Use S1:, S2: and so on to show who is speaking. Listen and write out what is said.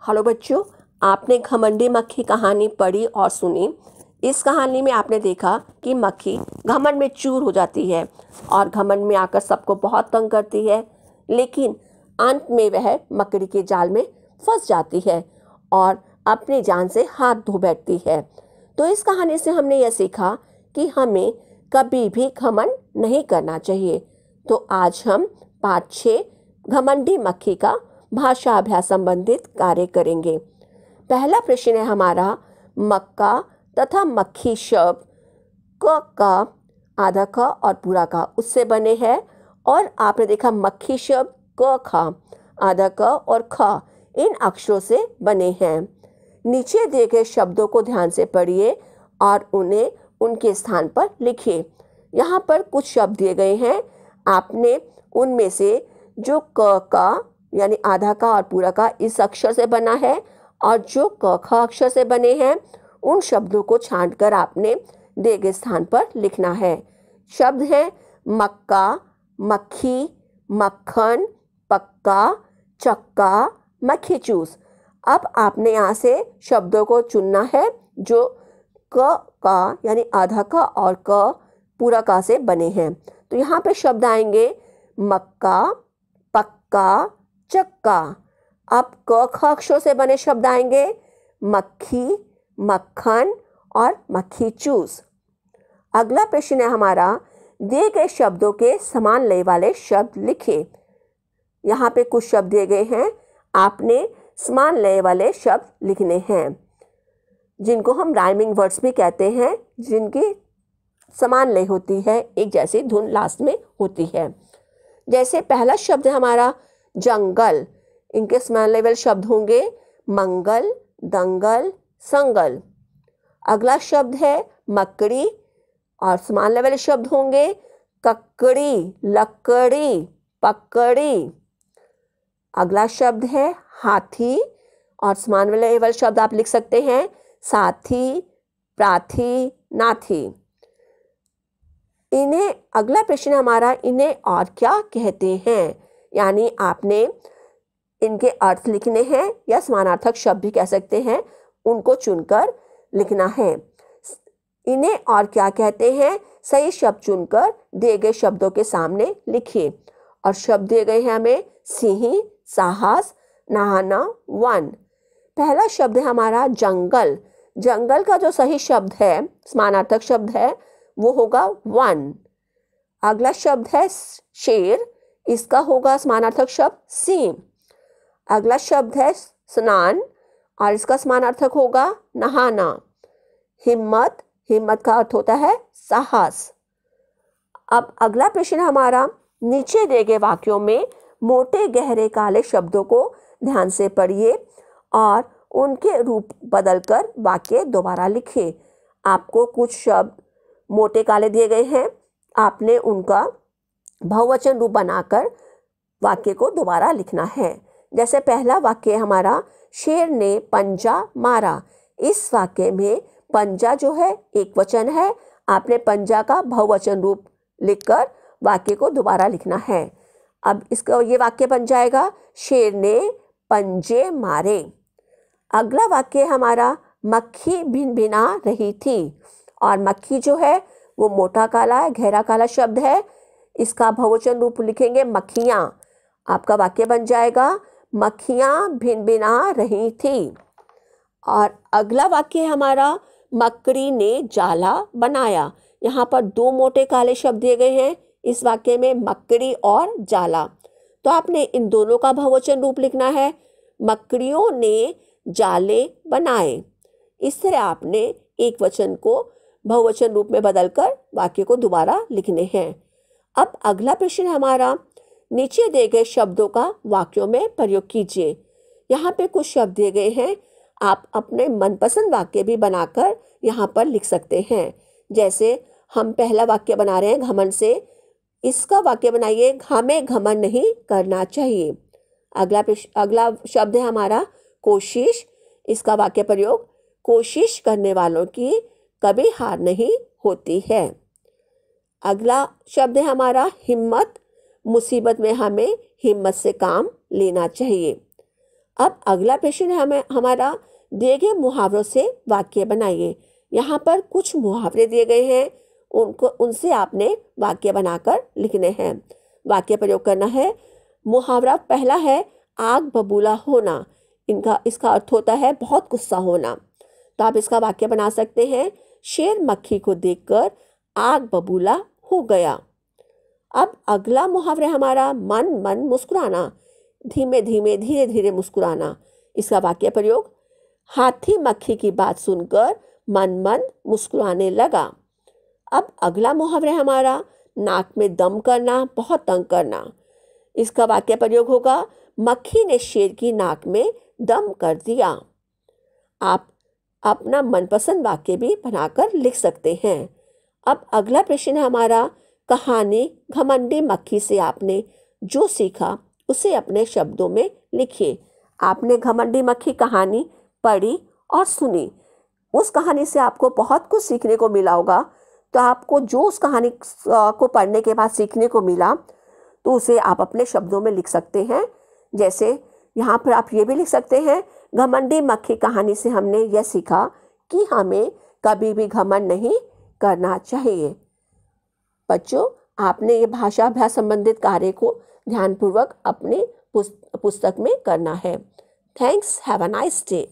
S1: Hello बच्चों, आपने घमंडी मक्खी कहानी पढ़ी और सुनी। इस कहानी में आपने देखा कि मक्खी घमंड में चूर हो जाती है और घमंड में आकर सबको बहुत तंग करती है, लेकिन अंत में वह मकड़ी के जाल में फंस जाती है और अपनी जान से हाथ धो बैठती है। तो इस कहानी से हमने यह सीखा कि हमें कभी भी घमंड नहीं करना चाहिए। तो आज हम पाठ 6 घमंडी मक्खी का भाषा अभ्यास संबंधित कार्य करेंगे। पहला प्रश्न है हमारा, मक्का तथा मक्खी शब्द क का, आधा क और पूरा का उससे बने हैं, और आपने देखा मक्खी शब्द क ख, आधा क और ख इन अक्षरों से बने हैं। नीचे दिए गए शब्दों को ध्यान से पढ़िए और उन्हें उनके स्थान पर लिखिए। यहाँ पर कुछ शब्द दिए गए हैं, आपने उनमें से जो क का यानी आधा का और पूरा का इस अक्षर से बना है और जो क ख अक्षर से बने हैं उन शब्दों को छांटकर आपने दिए गए स्थान पर लिखना है। शब्द हैं मक्का, मक्खी, मक्खन, पक्का, चक्का, मक्खी चूस। अब आपने यहाँ से शब्दों को चुनना है जो क का यानी आधा का और क पूरा का से बने हैं। तो यहाँ पे शब्द आएंगे मक्का, पक्का, चक्का। अब क ख अक्षरों से बने शब्द आएंगे मक्खी, मक्खन और मक्खी चूस। अगला प्रश्न है हमारा, दिए गए शब्दों के समान लय वाले शब्द लिखें। यहाँ पे कुछ शब्द दिए गए हैं, आपने समान लय वाले शब्द लिखने हैं जिनको हम राइमिंग वर्ड्स भी कहते हैं, जिनकी समान लय होती है, एक जैसी धुन लास्ट में होती है। जैसे पहला शब्द है हमारा जंगल, इनके समान लेवल शब्द होंगे मंगल, दंगल, संगल। अगला शब्द है मकड़ी और समान लेवल शब्द होंगे ककड़ी, लकड़ी, पकड़ी। अगला शब्द है हाथी और समान लेवल शब्द आप लिख सकते हैं साथी, प्राथी, नाथी। इन्हें अगला प्रश्न हमारा, इन्हें और क्या कहते हैं, यानी आपने इनके अर्थ लिखने हैं या समानार्थक शब्द भी कह सकते हैं, उनको चुनकर लिखना है। इन्हें और क्या कहते हैं, सही शब्द चुनकर दिए गए शब्दों के सामने लिखिए। और शब्द दिए गए हैं हमें सिंह, साहस, नहाना, वन। पहला शब्द है हमारा जंगल। जंगल का जो सही शब्द है, समानार्थक शब्द है, वो होगा वन। अगला शब्द है शेर, इसका होगा समानार्थक शब्द सिंह। अगला शब्द है स्नान और इसका समानार्थक होगा नहाना। हिम्मत, हिम्मत का अर्थ होता है साहस। अब अगला प्रश्न हमारा, नीचे दिए गए वाक्यों में मोटे गहरे काले शब्दों को ध्यान से पढ़िए और उनके रूप बदलकर वाक्य दोबारा लिखिए। आपको कुछ शब्द मोटे काले दिए गए हैं, आपने उनका बहुवचन रूप बनाकर वाक्य को दोबारा लिखना है। जैसे पहला वाक्य हमारा, शेर ने पंजा मारा। इस वाक्य में पंजा जो है एक वचन है, आपने पंजा का बहुवचन रूप लिखकर वाक्य को दोबारा लिखना है। अब इसका ये वाक्य बन जाएगा शेर ने पंजे मारे। अगला वाक्य हमारा, मक्खी भिनभिना रही थी। और मक्खी जो है वो मोटा काला है, गहरा काला शब्द है, इसका बहुवचन रूप लिखेंगे मक्खियाँ। आपका वाक्य बन जाएगा मक्खियाँ भिनभिना रही थी। और अगला वाक्य हमारा, मकड़ी ने जाला बनाया। यहाँ पर दो मोटे काले शब्द दिए गए हैं इस वाक्य में, मकड़ी और जाला। तो आपने इन दोनों का बहुवचन रूप लिखना है, मकड़ियों ने जाले बनाए। इस तरह आपने एक वचन को बहुवचन रूप में बदलकर वाक्य को दोबारा लिखने हैं। अब अगला प्रश्न हमारा, नीचे दिए गए शब्दों का वाक्यों में प्रयोग कीजिए। यहाँ पे कुछ शब्द दिए गए हैं, आप अपने मनपसंद वाक्य भी बनाकर यहाँ पर लिख सकते हैं। जैसे हम पहला वाक्य बना रहे हैं घमंड से, इसका वाक्य बनाइए हमें घमंड नहीं करना चाहिए। अगला शब्द है हमारा कोशिश, इसका वाक्य प्रयोग कोशिश करने वालों की कभी हार नहीं होती है। अगला शब्द है हमारा हिम्मत, मुसीबत में हमें हिम्मत से काम लेना चाहिए। अब अगला प्रश्न है हमारा, दिए गए मुहावरों से वाक्य बनाइए। यहाँ पर कुछ मुहावरे दिए गए हैं, उनसे आपने वाक्य बनाकर लिखने हैं। वाक्य प्रयोग करना है। मुहावरा पहला है आग बबूला होना। इसका अर्थ होता है बहुत गुस्सा होना। तो आप इसका वाक्य बना सकते हैं, शेर मक्खी को देखकर आग बबूला हो गया। अब अगला मुहावरा हमारा मन मन मुस्कुराना, धीमे धीमे धीरे धीरे मुस्कुराना। इसका वाक्य प्रयोग, हाथी मक्खी की बात सुनकर मन मन मुस्कुराने लगा। अब अगला मुहावरा हमारा नाक में दम करना, बहुत तंग करना। इसका वाक्य प्रयोग होगा, मक्खी ने शेर की नाक में दम कर दिया। आप अपना मनपसंद वाक्य भी बनाकर लिख सकते हैं। अब अगला प्रश्न है हमारा, कहानी घमंडी मक्खी से आपने जो सीखा उसे अपने शब्दों में लिखिए। आपने घमंडी मक्खी कहानी पढ़ी और सुनी, उस कहानी से आपको बहुत कुछ सीखने को मिला होगा। तो आपको जो उस कहानी को पढ़ने के बाद सीखने को मिला, तो उसे आप अपने शब्दों में लिख सकते हैं। जैसे यहाँ पर आप ये भी लिख सकते हैं, घमंडी मक्खी कहानी से हमने यह सीखा कि हमें कभी भी घमंड नहीं करना चाहिए। बच्चों, आपने ये भाषा अभ्यास संबंधित कार्य को ध्यानपूर्वक अपने पुस्तक में करना है। Thanks, have a nice day.